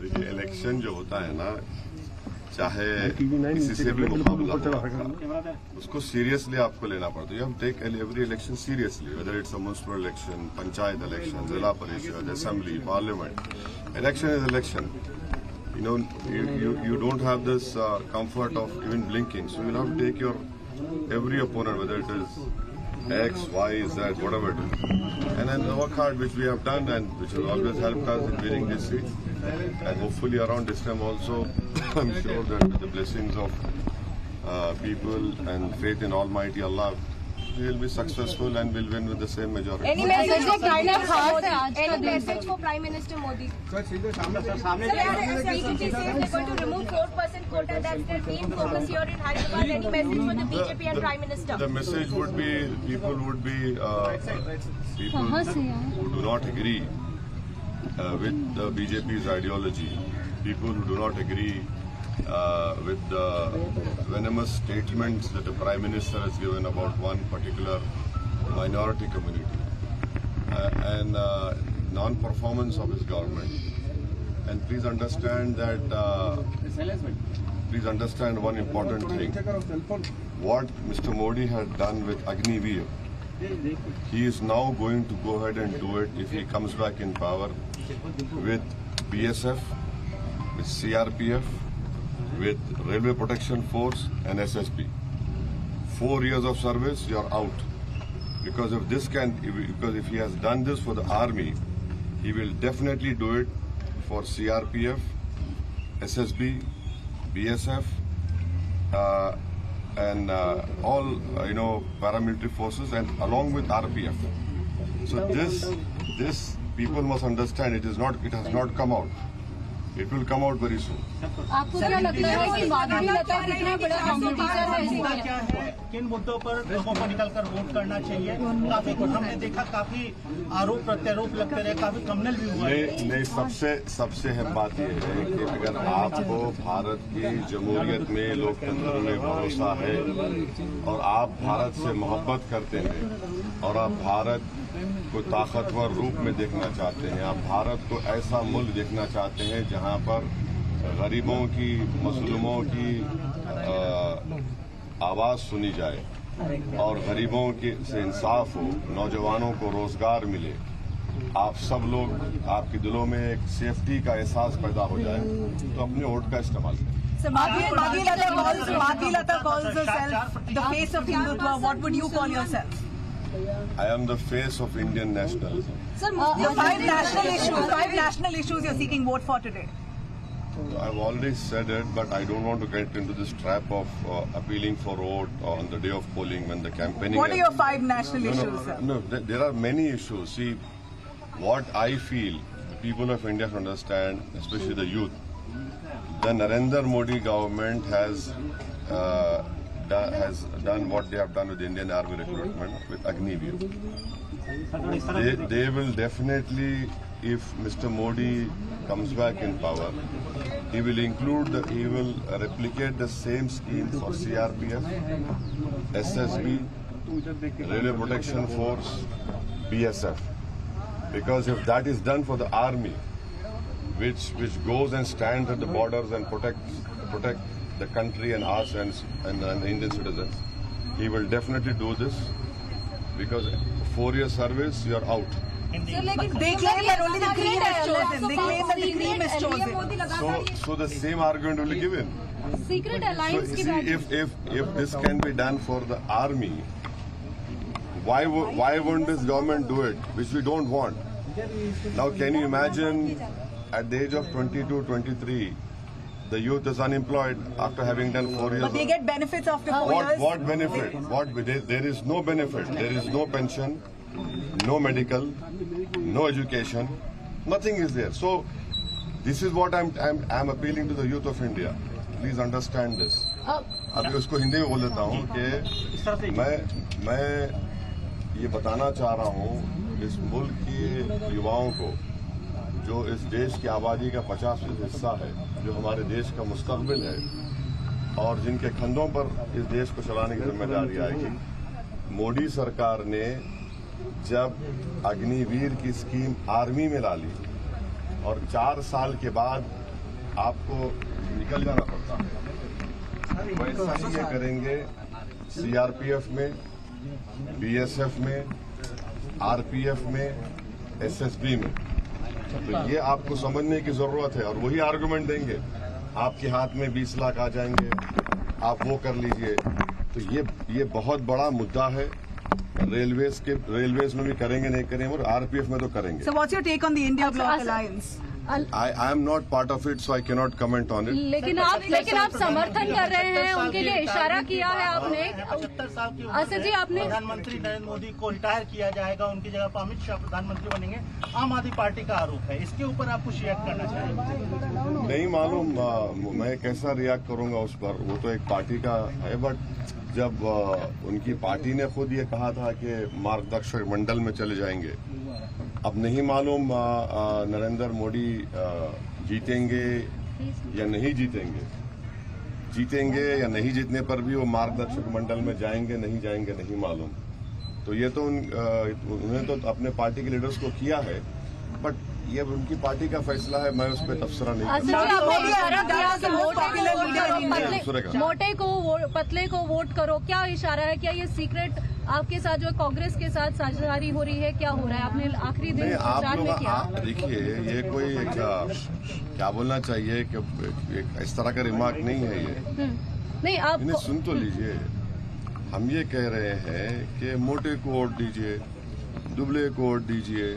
देखिए इलेक्शन जो होता है ना, चाहे किसी से भी मुकाबला हो, उसको सीरियसली आपको लेना पड़ता है। You have take every election seriously, whether it's a municipal election, panchayat election, zila parishad, assembly, parliament. Election is election. You know, you don't have this comfort of even blinking, so you'll have to take your every opponent, whether it is X, Y, Z, whatever it is, and then work hard, which we have done and which has always helped us in winning this seat. And hopefully around this time also, I'm sure that with the blessings of people and faith in Almighty Allah, we will be successful and will win with the same majority. Any message for Prime Minister Modi? Any message for Prime Minister Modi? Sir, speaking, they're going to remove 4% quota. That's their main focus here in Hyderabad. Any message for the BJP and Prime Minister? The message would be, people would be people who do not agree with the BJP's ideology, people who do not agree with the venomous statements that the Prime Minister has given about one particular minority community and non-performance of his government. And please understand that, please understand one important thing. What Mr. Modi had done with Agniveer, he is now going to go ahead and do it if he comes back in power with BSF, with CRPF, with Railway Protection Force and SSB. 4 years of service, you are out. Because if he has done this for the army, he will definitely do it for CRPF, SSB, BSF, and all paramilitary forces, and along with RPF. So this people must understand. It has not come out. It will come out very soon. आपको क्या लगता है कि माधुरी लता कितना बड़ा competitor है इसमें? क्या है, किन मुद्दों पर लोगों को निकलकर वोट करना चाहिए? काफी हमने देखा, काफी आरोप प्रत्यारोप लगते रहे, काफी कम्युनल भी हुआ। नहीं, सबसे अहम बात यह है कि अगर आपको भारत की जमहूरियत में, लोकतंत्र में भरोसा है और आप भारत से मोहब्बत करते हैं और आप भारत को ताकतवर रूप में देखना चाहते हैं, आप भारत को ऐसा मुल्क देखना चाहते हैं जहां पर गरीबों की, मजलूमों की आवाज सुनी जाए और गरीबों के से इंसाफ हो, नौजवानों को रोजगार मिले, आप सब लोग, आपके दिलों में एक सेफ्टी का एहसास पैदा हो जाए, तो अपने वोट का इस्तेमाल करें। Madhuri Lata calls herself the face of Hindutva. What would you call yourself? I am the face of Indian nationalism. Sir, five national issues you're seeking vote for today. I've already said it, but I don't want to get into this trap of appealing for vote on the day of polling when the campaigning. What are your 5 national issues, sir? No, there are many issues. See, what I feel the people of India should understand, especially the youth, the Narendra Modi government has done what they have done with the Indian Army recruitment with Agniveer. They will definitely, if Mr. Modi comes back in power, he will replicate the same scheme for CRPF, SSB, Railway Protection Force, BSF. Because if that is done for the army, which goes and stands at the borders and protect the country and us and the Indian citizens, he will definitely do this, because 4-year service, you are out. They claim that only the cream is chosen. They claim that the cream is chosen. So the same argument will be given. Secret alliance So see, if this can be done for the army, why wouldn't this government do it, which we don't want? Now, can you imagine at the age of 22, 23, the youth is unemployed after having done 4 years. But they get benefits after 4 years. What benefit? There is no benefit. There is no pension, no medical, no education. Nothing is there. So this is what I'm appealing to the youth of India. Please understand this. अभी उसको हिंदी में बोल देता हूँ कि मैं ये बताना चाह रहा हूँ इस मुल्क के युवाओं को, जो इस देश की आबादी का 50% हिस्सा है, जो हमारे देश का मुस्तकबिल है और जिनके कंधों पर इस देश को चलाने की जिम्मेदारी आएगी। मोदी सरकार ने जब अग्निवीर की स्कीम आर्मी में ला ली और 4 साल के बाद आपको निकल जाना पड़ता है। वैसा ही ये करेंगे सीआरपीएफ में, बीएसएफ में, आरपीएफ में, एसएसबी में। तो ये आपको समझने की जरूरत है और वही आर्गुमेंट देंगे। आपके हाथ में 20 लाख आ जाएंगे, आप वो कर लीजिए। तो ये बहुत बड़ा मुद्दा है। रेलवेज में भी करेंगे, नहीं करेंगे, और आरपीएफ में तो करेंगे। So what's your take on the India Bloc alliance? I am not part of it, so I cannot comment on it. लेकिन आप समर्थन कर रहे हैं, उनके लिए इशारा किया है आपने। 75 साल की असद जी, आपने प्रधानमंत्री नरेंद्र मोदी को रिटायर किया जाएगा, उनकी जगह पर अमित शाह प्रधानमंत्री बनेंगे, आम आदमी पार्टी का आरोप है। इसके ऊपर आप कुछ रिएक्ट करना चाहेंगे? नहीं मालूम मैं कैसा रिएक्ट करूंगा उस पर, वो तो एक पार्टी का है। बट जब उनकी पार्टी ने खुद ये कहा था कि मार्गदर्शक मंडल में चले जाएंगे, अब नहीं मालूम नरेंद्र मोदी जीतेंगे या नहीं जीतेंगे। जीतेंगे या नहीं जीतने पर भी वो मार्गदर्शक मंडल में जाएंगे, नहीं जाएंगे नहीं मालूम। तो ये तो उन्होंने तो अपने पार्टी के लीडर्स को किया है, बट ये उनकी पार्टी का फैसला है, मैं उस पर तबसरा नहीं करूँगा। मोटे को पतले को वोट करो, क्या इशारा है? क्या ये सीक्रेट आपके साथ जो कांग्रेस के साथ साझेदारी हो रही है, क्या हो रहा है? आपने आखिरी दिन प्रचार में किया। देखिए, ये कोई क्या बोलना चाहिए कि इस तरह का रिमार्क नहीं है ये। नहीं, आप इन्हें सुन तो लीजिए। हम ये कह रहे हैं कि मोटे को वोट दीजिए, दुबले को वोट दीजिए,